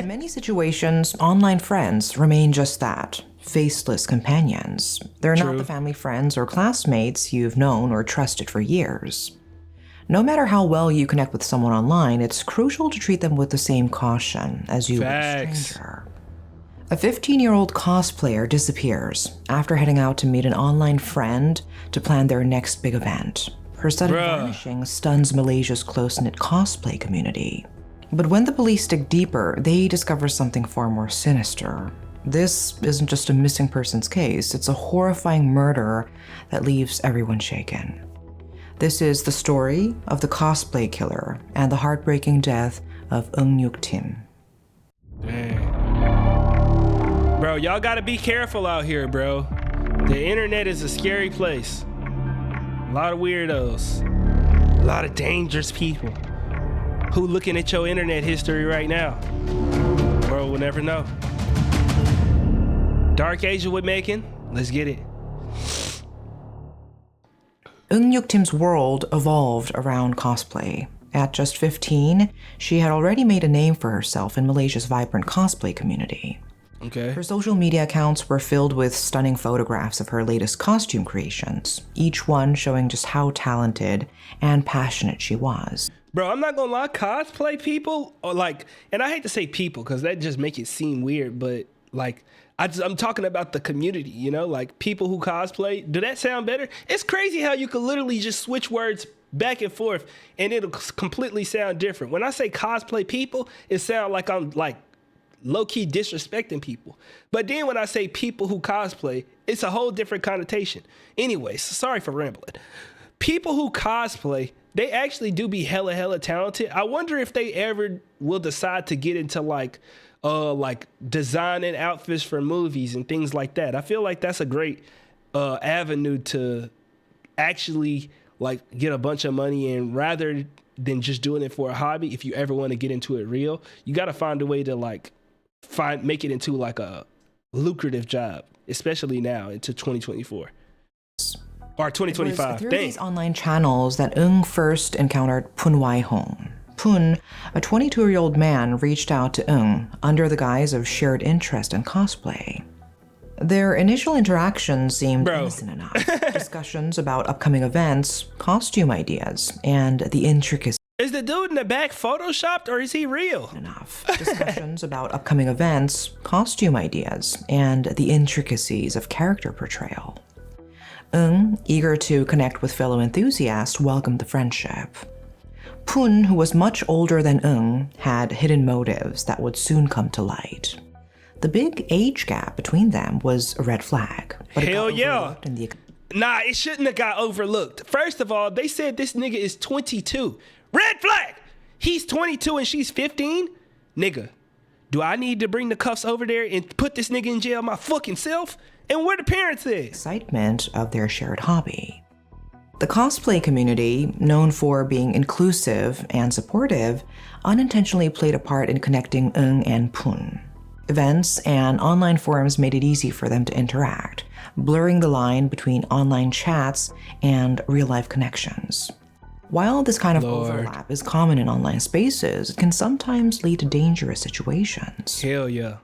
In many situations, online friends remain just that, faceless companions. They're not the family friends or classmates you've known or trusted for years. No matter how well you connect with someone online, it's crucial to treat them with the same caution as you would a stranger. A 15-year-old cosplayer disappears after heading out to meet an online friend to plan their next big event. Her sudden vanishing stuns Malaysia's close-knit cosplay community. But when the police dig deeper, they discover something far more sinister. This isn't just a missing persons case, it's a horrifying murder that leaves everyone shaken. This is the story of the cosplay killer and the heartbreaking death of Ng Yuk Tim. Dang. Bro, y'all gotta be careful out here, bro. The internet is a scary place. A lot of weirdos. A lot of dangerous people. Who looking at your internet history right now? Bro, we'll never know. Dark Asia with Macon, let's get it. Ng Yuk Tim's world evolved around cosplay. At just 15, she had already made a name for herself in Malaysia's vibrant cosplay community. Okay. Her social media accounts were filled with stunning photographs of her latest costume creations, each one showing just how talented and passionate she was. Bro, I'm not gonna lie, cosplay people, or like, and I hate to say people because that just make it seem weird, but like, I'm talking about the community, you know, like people who cosplay. Do that sound better? It's crazy how you could literally just switch words back and forth and it'll completely sound different. When I say cosplay people, it sounds like I'm like low-key disrespecting people. But then when I say people who cosplay, it's a whole different connotation. Anyways, sorry for rambling. People who cosplay, they actually do be hella talented. I wonder if they ever will decide to get into like designing outfits for movies and things like that. I feel like that's a great avenue to actually like get a bunch of money, and rather than just doing it for a hobby, if you ever want to get into it real, you got to find a way to like make it into like a lucrative job, especially now into 2024 or 2025. It was through these online channels that Ng first encountered Pun Wai Hong. Pun, a 22-year-old man, reached out to Ng under the guise of shared interest in cosplay. Their initial interactions seemed innocent enough. Discussions about upcoming events, costume ideas, and the intricacies. Is the dude in the back photoshopped or is he real? Discussions about upcoming events, costume ideas, and the intricacies of character portrayal. Ng, eager to connect with fellow enthusiasts, welcomed the friendship. Pun, who was much older than Ng, had hidden motives that would soon come to light. The big age gap between them was a red flag. But hell yeah. Nah, it shouldn't have got overlooked. First of all, they said this nigga is 22. Red flag! He's 22 and she's 15? Nigga, do I need to bring the cuffs over there and put this nigga in jail my fucking self? And where the parents is? Excitement of their shared hobby. The cosplay community, known for being inclusive and supportive, unintentionally played a part in connecting Ng and Pun. Events and online forums made it easy for them to interact, blurring the line between online chats and real-life connections. While this kind of overlap is common in online spaces, it can sometimes lead to dangerous situations. Hell yeah.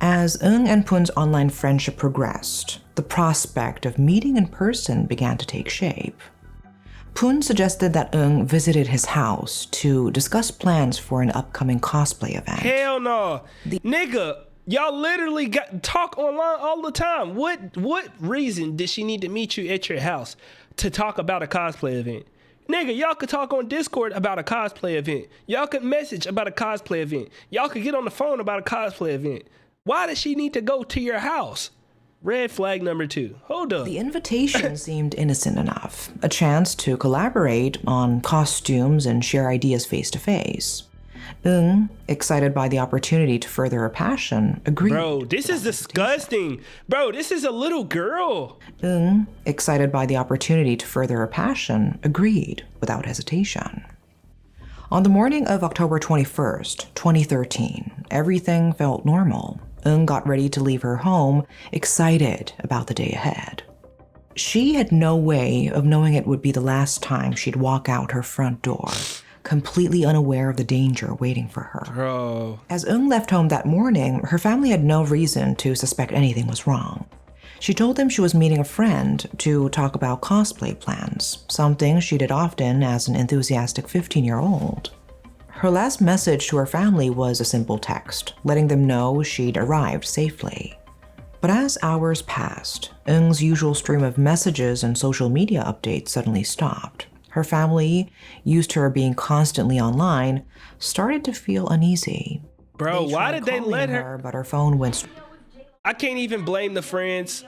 As Ng and Pun's online friendship progressed, the prospect of meeting in person began to take shape. Pun suggested that Ng visited his house to discuss plans for an upcoming cosplay event. Hell no. Nigga, y'all literally talk online all the time. What reason did she need to meet you at your house to talk about a cosplay event? Nigga, y'all could talk on Discord about a cosplay event. Y'all could message about a cosplay event. Y'all could get on the phone about a cosplay event. Why does she need to go to your house? Red flag number 2. Hold up. The invitation seemed innocent enough, a chance to collaborate on costumes and share ideas face to face. Ng, excited by the opportunity to further her passion, agreed. Bro, this is disgusting. Bro, this is a little girl. Ng, excited by the opportunity to further her passion, agreed without hesitation. On the morning of October 21st, 2013, everything felt normal. Ng got ready to leave her home, excited about the day ahead. She had no way of knowing it would be the last time she'd walk out her front door, completely unaware of the danger waiting for her. Bro. As Ng left home that morning, her family had no reason to suspect anything was wrong. She told them she was meeting a friend to talk about cosplay plans, something she did often as an enthusiastic 15-year-old. Her last message to her family was a simple text, letting them know she'd arrived safely. But as hours passed, Ng's usual stream of messages and social media updates suddenly stopped. Her family, used to her being constantly online, started to feel uneasy. Bro, why did they let her? But her phone went. I can't even blame the friends.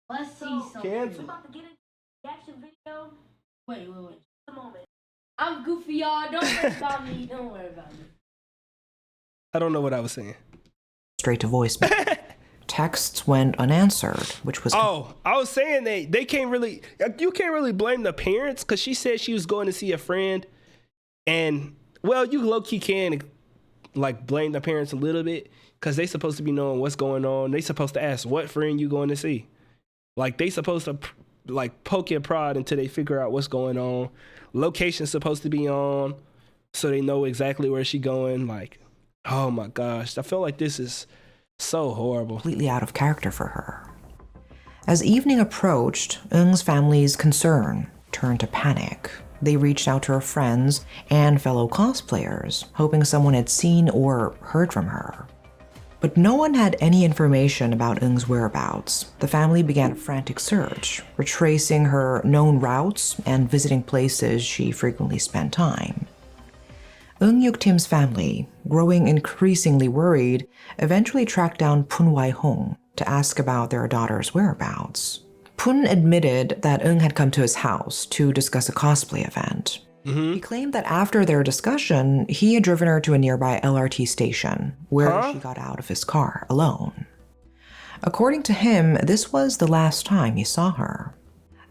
Let's see something. About to get into the reaction video. Wait. A moment. I'm goofy, y'all. Don't worry about me. Don't worry about me. I don't know what I was saying. Straight to voicemail. Texts went unanswered, which was... Oh, I was saying they can't really... You can't really blame the parents, because she said she was going to see a friend. And, well, you low-key can, like, blame the parents a little bit, because they supposed to be knowing what's going on. They supposed to ask what friend you going to see. Like, they supposed to, like, poke and prod until they figure out what's going on. Location's supposed to be on, so they know exactly where she going. Like, oh my gosh, I feel like this is so horrible. Completely out of character for her. As evening approached, Ng's family's concern turned to panic. They reached out to her friends and fellow cosplayers, hoping someone had seen or heard from her. But no one had any information about Ng's whereabouts. The family began a frantic search, retracing her known routes and visiting places she frequently spent time. Ng Yuk Tim's family, growing increasingly worried, eventually tracked down Pun Wai Hong to ask about their daughter's whereabouts. Pun admitted that Ng had come to his house to discuss a cosplay event. He claimed that after their discussion, he had driven her to a nearby LRT station, where she got out of his car alone. According to him, this was the last time he saw her.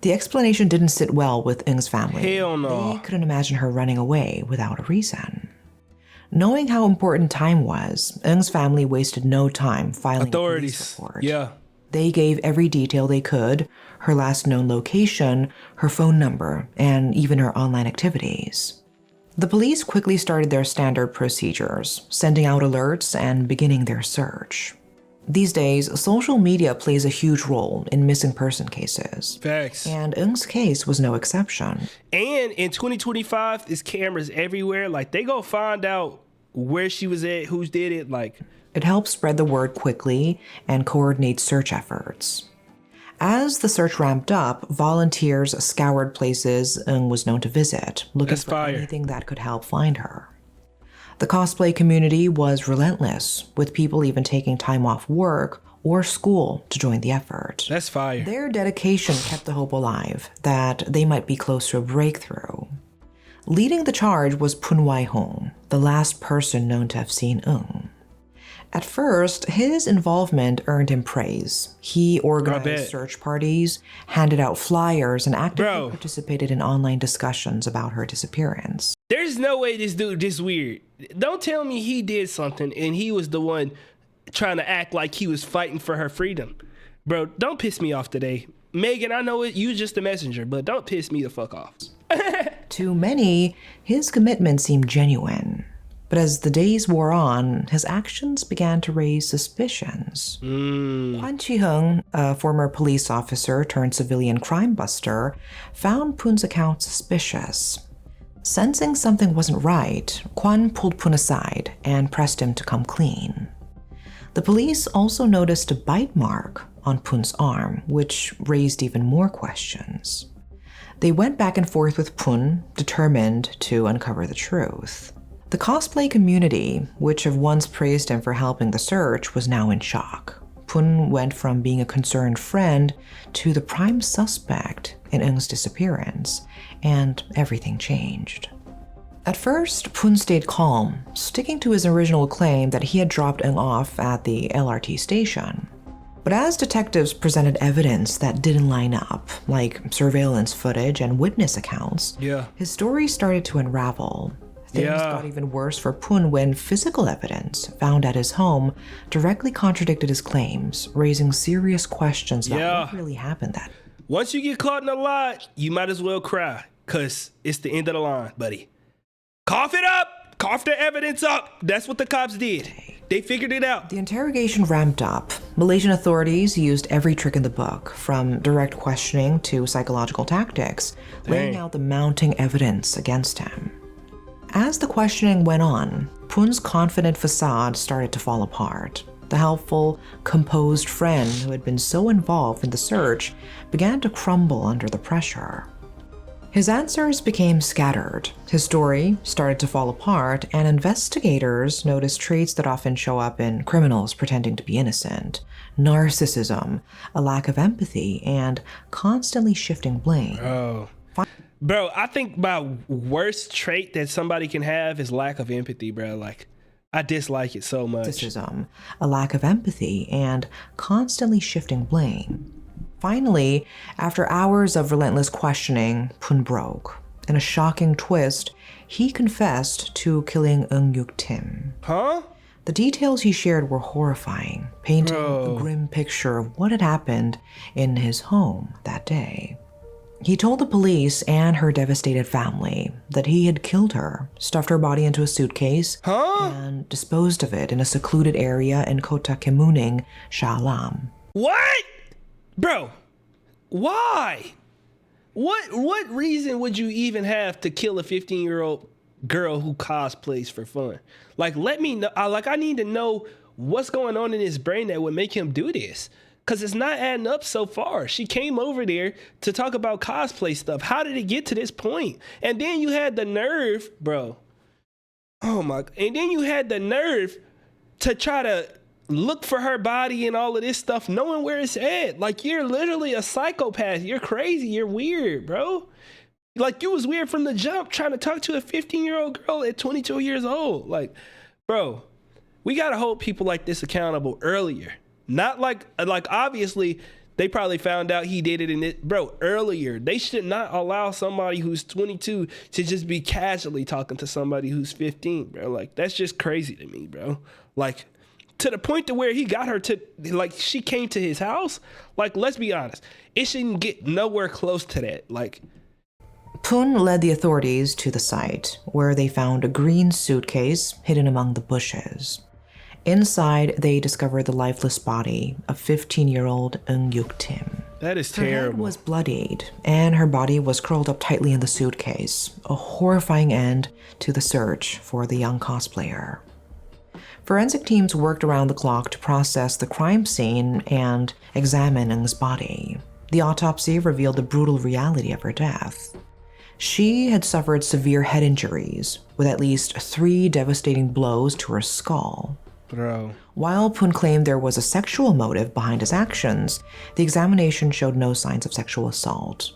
The explanation didn't sit well with Ng's family. Hell no. They couldn't imagine her running away without a reason. Knowing how important time was, Ng's family wasted no time filing a police report. Yeah. They gave every detail they could, her last known location, her phone number, and even her online activities. The police quickly started their standard procedures, sending out alerts and beginning their search. These days, social media plays a huge role in missing person cases. Facts. And Ng's case was no exception. And in 2025, there's cameras everywhere. Like, they go find out where she was at, who did it, like... It helps spread the word quickly and coordinate search efforts. As the search ramped up, volunteers scoured places Ng was known to visit, looking for anything that could help find her. The cosplay community was relentless, with people even taking time off work or school to join the effort. That's fire. Their dedication kept the hope alive that they might be close to a breakthrough. Leading the charge was Pun Wai Hong, the last person known to have seen Ng. At first, his involvement earned him praise. He organized search parties, handed out flyers, and actively participated in online discussions about her disappearance. There's no way this dude this weird. Don't tell me he did something and he was the one trying to act like he was fighting for her freedom. Bro, don't piss me off today. Megan, I know it, you just a messenger, but don't piss me the fuck off. To many, his commitment seemed genuine. But as the days wore on, his actions began to raise suspicions. Hwan Chi-hung, a former police officer turned civilian crime buster, found Pun's account suspicious. Sensing something wasn't right, Kwan pulled Pun aside and pressed him to come clean. The police also noticed a bite mark on Pun's arm, which raised even more questions. They went back and forth with Pun, determined to uncover the truth. The cosplay community, which had once praised him for helping the search, was now in shock. Pun went from being a concerned friend to the prime suspect in Ng's disappearance, and everything changed. At first, Pun stayed calm, sticking to his original claim that he had dropped Ng off at the LRT station. But as detectives presented evidence that didn't line up, like surveillance footage and witness accounts, his story started to unravel. Things got even worse for Pun when physical evidence found at his home directly contradicted his claims, raising serious questions about what really happened that. Once you get caught in a lie, you might as well cry, because it's the end of the line, buddy. Cough it up! Cough the evidence up! That's what the cops did. They figured it out. The interrogation ramped up. Malaysian authorities used every trick in the book, from direct questioning to psychological tactics, laying out the mounting evidence against him. As the questioning went on, Pun's confident facade started to fall apart. The helpful, composed friend who had been so involved in the search began to crumble under the pressure. His answers became scattered, his story started to fall apart, and investigators noticed traits that often show up in criminals pretending to be innocent: narcissism, a lack of empathy, and constantly shifting blame. Bro, I think my worst trait that somebody can have is lack of empathy, bro. Like, I dislike it so much. Narcissism, a lack of empathy, and constantly shifting blame. Finally, after hours of relentless questioning, Pun broke. In a shocking twist, he confessed to killing Ng Yuk Tim. Huh? The details he shared were horrifying, painting a grim picture of what had happened in his home that day. He told the police and her devastated family that he had killed her, stuffed her body into a suitcase, and disposed of it in a secluded area in Kota Kemuning, Shah Alam. What? Bro, why? What reason would you even have to kill a 15-year-old girl who cosplays for fun? Like, let me know. I need to know what's going on in his brain that would make him do this. Because it's not adding up so far. She came over there to talk about cosplay stuff. How did it get to this point? And then you had the nerve, bro. Oh my. And then you had the nerve to try to look for her body and all of this stuff, knowing where it's at. Like, you're literally a psychopath. You're crazy. You're weird, bro. Like, you was weird from the jump trying to talk to a 15-year-old girl at 22 years old. Like, bro, we got to hold people like this accountable earlier. Not like obviously they probably found out he did it in it, bro, earlier. They should not allow somebody who's 22 to just be casually talking to somebody who's 15, bro. Like, that's just crazy to me, bro. Like, to the point to where he got her to, like, she came to his house. Like, let's be honest, it shouldn't get nowhere close to that. Like, Pun led the authorities to the site, where they found a green suitcase hidden among the bushes. Inside, they discovered the lifeless body of 15-year-old Ng Yuk Tim. That is Her terrible. head was bloodied, and her body was curled up tightly in the suitcase, a horrifying end to the search for the young cosplayer. Forensic teams worked around the clock to process the crime scene and examine Ng's body. The autopsy revealed the brutal reality of her death. She had suffered severe head injuries, with at least 3 devastating blows to her skull. Bro. While Pun claimed there was a sexual motive behind his actions, the examination showed no signs of sexual assault.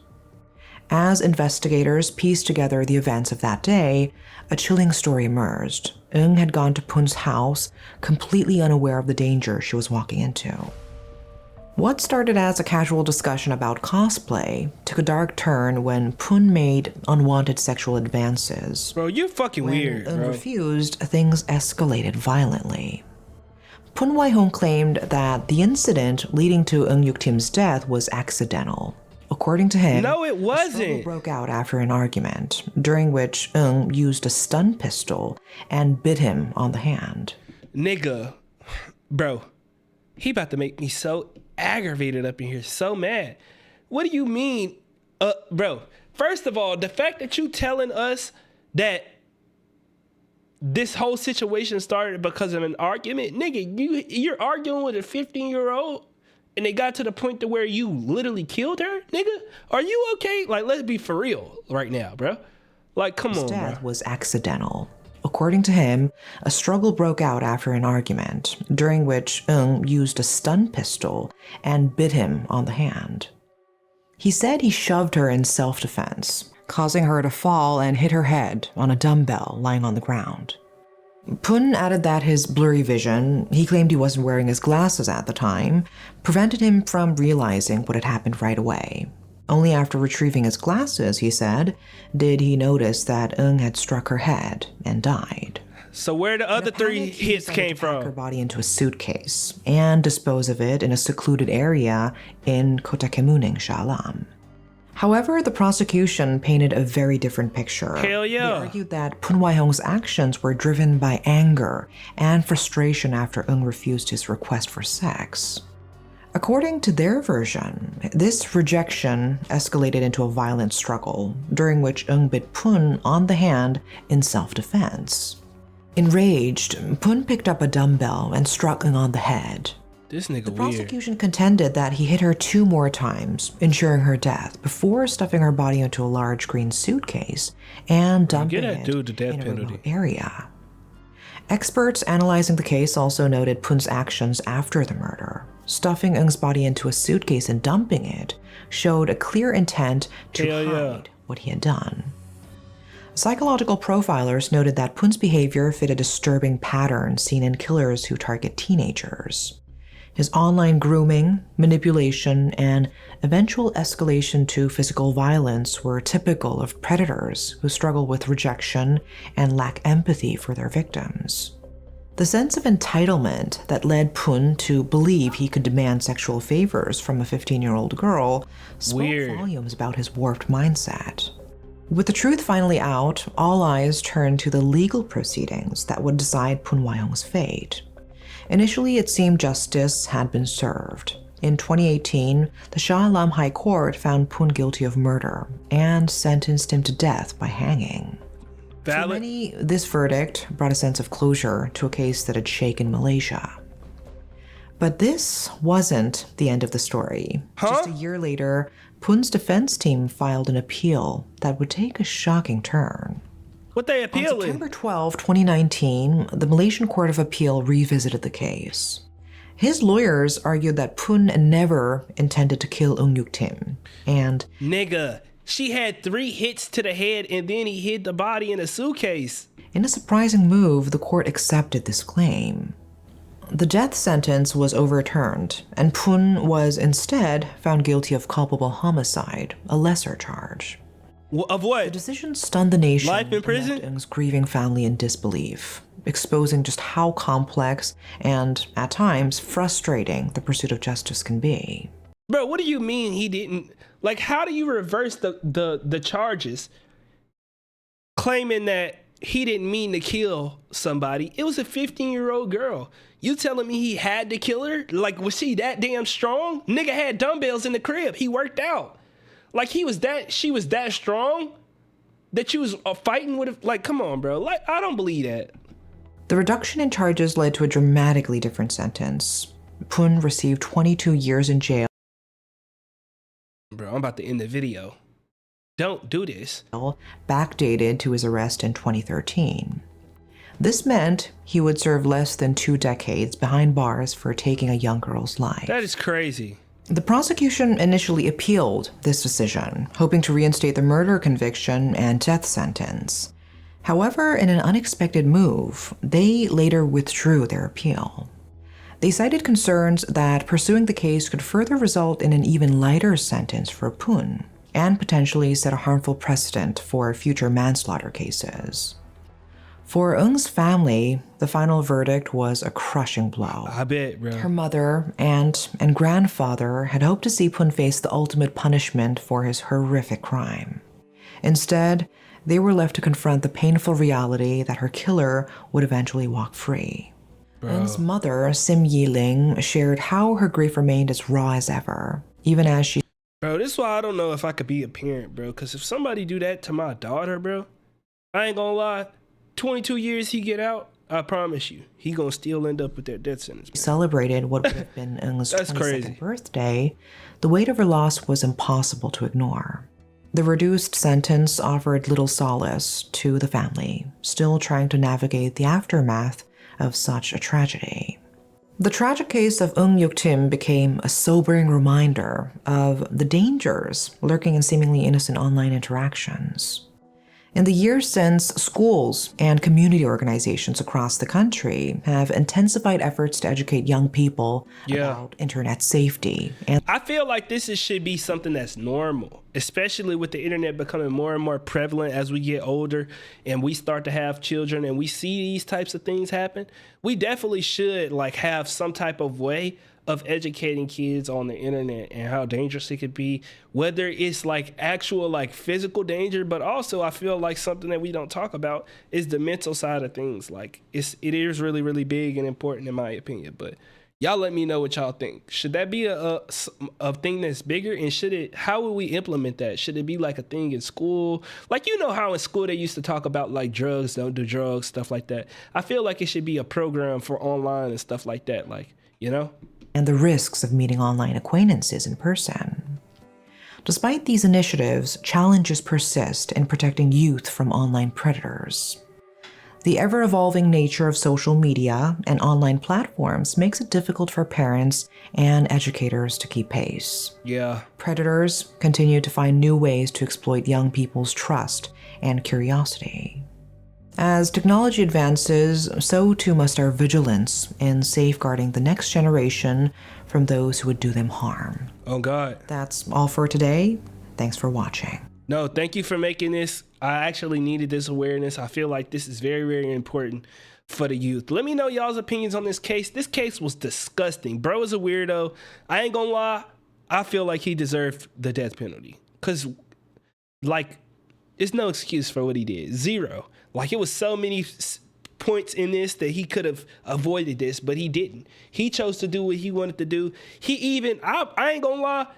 As investigators pieced together the events of that day, a chilling story emerged. Ng had gone to Pun's house, completely unaware of the danger she was walking into. What started as a casual discussion about cosplay took a dark turn when Pun made unwanted sexual advances. Bro, you're fucking weird, When Ng bro. refused, things escalated violently. Pun Wai-hong claimed that the incident leading to Ng Yuk Tim's death was accidental. According to him, No, it a struggle wasn't. broke out after an argument, during which Ng used a stun pistol and bit him on the hand. Nigga, bro, he about to make me so aggravated up in here, so mad. What do you mean? Bro, first of all, the fact that you telling us that this whole situation started because of an argument, nigga, you're arguing with a 15-year-old and they got to the point to where you literally killed her, nigga? Are you okay? Like, let's be for real right now, bro. Like, come on, His bro. death was accidental. According to him, a struggle broke out after an argument, during which Ng used a stun pistol and bit him on the hand. He said he shoved her in self-defense, causing her to fall and hit her head on a dumbbell lying on the ground. Pun added that his blurry vision, he claimed he wasn't wearing his glasses at the time, prevented him from realizing what had happened right away. Only after retrieving his glasses, he said, did he notice that Ng had struck her head and died. So where the other three hits came from? Pack her body into a suitcase and dispose of it in a secluded area in Kotakemuning, Shalam. However, the prosecution painted a very different picture. Hell yeah. They argued that Pun Wai-hong's actions were driven by anger and frustration after Ng refused his request for sex. According to their version, this rejection escalated into a violent struggle, during which Ng bit Pun on the hand in self-defense. Enraged, Pun picked up a dumbbell and struck Ng on the head. This nigga The weird. prosecution contended that he hit her 2 more times, ensuring her death, before stuffing her body into a large green suitcase and dumping it dude the death in a penalty. remote area. Experts analyzing the case also noted Pun's actions after the murder. Stuffing Ng's body into a suitcase and dumping it showed a clear intent to hide what he had done. Psychological profilers noted that Pun's behavior fit a disturbing pattern seen in killers who target teenagers. His online grooming, manipulation, and eventual escalation to physical violence were typical of predators who struggle with rejection and lack empathy for their victims. The sense of entitlement that led Pun to believe he could demand sexual favors from a 15-year-old girl spoke volumes about his warped mindset. With the truth finally out, all eyes turned to the legal proceedings that would decide Pun Wai-hong's fate. Initially, it seemed justice had been served. In 2018, the Shah Alam High Court found Pun guilty of murder and sentenced him to death by hanging. For many, this verdict brought a sense of closure to a case that had shaken Malaysia. But this wasn't the end of the story. Just a year later, Pun's defense team filed an appeal that would take a shocking turn. What they appealing? On September 12, 2019, the Malaysian Court of Appeal revisited the case. His lawyers argued that Pun never intended to kill Ng Yuk Tim, and nigga, she had 3 hits to the head and then he hid the body in a suitcase. In a surprising move, the court accepted this claim. The death sentence was overturned, and Pun was instead found guilty of culpable homicide, a lesser charge. Of what? The decision stunned the nation. Life in prison? And left Ng's grieving family in disbelief, exposing just how complex and, at times, frustrating the pursuit of justice can be. Bro, what do you mean he didn't? Like, how do you reverse the charges claiming that he didn't mean to kill somebody? It was a 15-year-old girl. You telling me he had to kill her? Like, was she that damn strong? Nigga had dumbbells in the crib. He worked out. Like, she was that strong that she was fighting with it. Like, come on, bro. Like, I don't believe that. The reduction in charges led to a dramatically different sentence. Pun received 22 years in jail. Bro, I'm about to end the video. Don't do this. Backdated to his arrest in 2013. This meant he would serve less than 2 decades behind bars for taking a young girl's life. That is crazy. The prosecution initially appealed this decision, hoping to reinstate the murder conviction and death sentence. However, in an unexpected move, they later withdrew their appeal. They cited concerns that pursuing the case could further result in an even lighter sentence for Pun, and potentially set a harmful precedent for future manslaughter cases. For Ng's family, the final verdict was a crushing blow. I bet, bro. Her mother, aunt, and grandfather had hoped to see Pun face the ultimate punishment for his horrific crime. Instead, they were left to confront the painful reality that her killer would eventually walk free. Ng's mother, Sim Yi-ling, shared how her grief remained as raw as ever, even as she... Bro, this is why I don't know if I could be a parent, bro. Because if somebody do that to my daughter, bro, I ain't gonna lie, 22 years he get out, I promise you, he gonna still end up with that death sentence. Bro. Celebrated what would have been Ng's That's 22nd crazy. birthday, the weight of her loss was impossible to ignore. The reduced sentence offered little solace to the family, still trying to navigate the aftermath of such a tragedy. The tragic case of Ng Yuk Tim became a sobering reminder of the dangers lurking in seemingly innocent online interactions. In the years since, schools and community organizations across the country have intensified efforts to educate young people about internet safety. And I feel like should be something that's normal, especially with the internet becoming more and more prevalent as we get older and we start to have children and we see these types of things happen. We definitely should like have some type of way of educating kids on the internet and how dangerous it could be, whether it's like actual like physical danger, but also I feel like something that we don't talk about is the mental side of things. Like it is really, really big and important in my opinion. But y'all let me know what y'all think. Should that be a thing that's bigger, and how would we implement that? Should it be like a thing in school? Like, you know how in school they used to talk about like drugs, don't do drugs, stuff like that. I feel like it should be a program for online and stuff like that. Like, you know? And the risks of meeting online acquaintances in person. Despite these initiatives, challenges persist in protecting youth from online predators. The ever-evolving nature of social media and online platforms makes it difficult for parents and educators to keep pace. Yeah. Predators continue to find new ways to exploit young people's trust and curiosity. As technology advances, so too must our vigilance in safeguarding the next generation from those who would do them harm. Oh, God. That's all for today. Thanks for watching. No, thank you for making this. I actually needed this awareness. I feel like this is very, very important for the youth. Let me know y'all's opinions on this case. This case was disgusting. Bro is a weirdo. I ain't gonna lie. I feel like he deserved the death penalty. Because, like, there's no excuse for what he did. Zero. Like, it was so many points in this that he could have avoided this, but he didn't. He chose to do what he wanted to do. He even, I ain't gonna lie,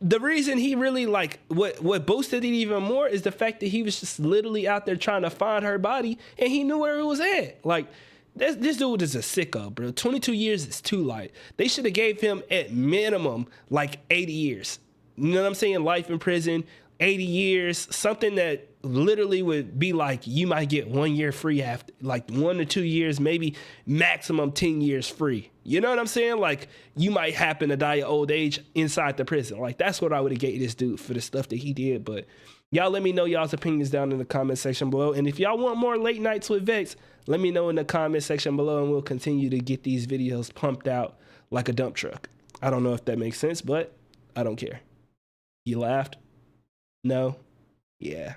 the reason he really, like, what boosted it even more is the fact that he was just literally out there trying to find her body, and he knew where it was at. Like, this dude is a sicko, bro. 22 years is too light. They should have gave him, at minimum, like 80 years. You know what I'm saying? Life in prison, 80 years, something that literally would be like, you might get 1 year free after, like 1 to 2 years, maybe maximum 10 years free. You know what I'm saying? Like, you might happen to die of old age inside the prison. Like, that's what I would have gave this dude for the stuff that he did. But y'all let me know y'all's opinions down in the comment section below. And if y'all want more late nights with Vex, let me know in the comment section below, and we'll continue to get these videos pumped out like a dump truck. I don't know if that makes sense, but I don't care. You laughed? No? Yeah.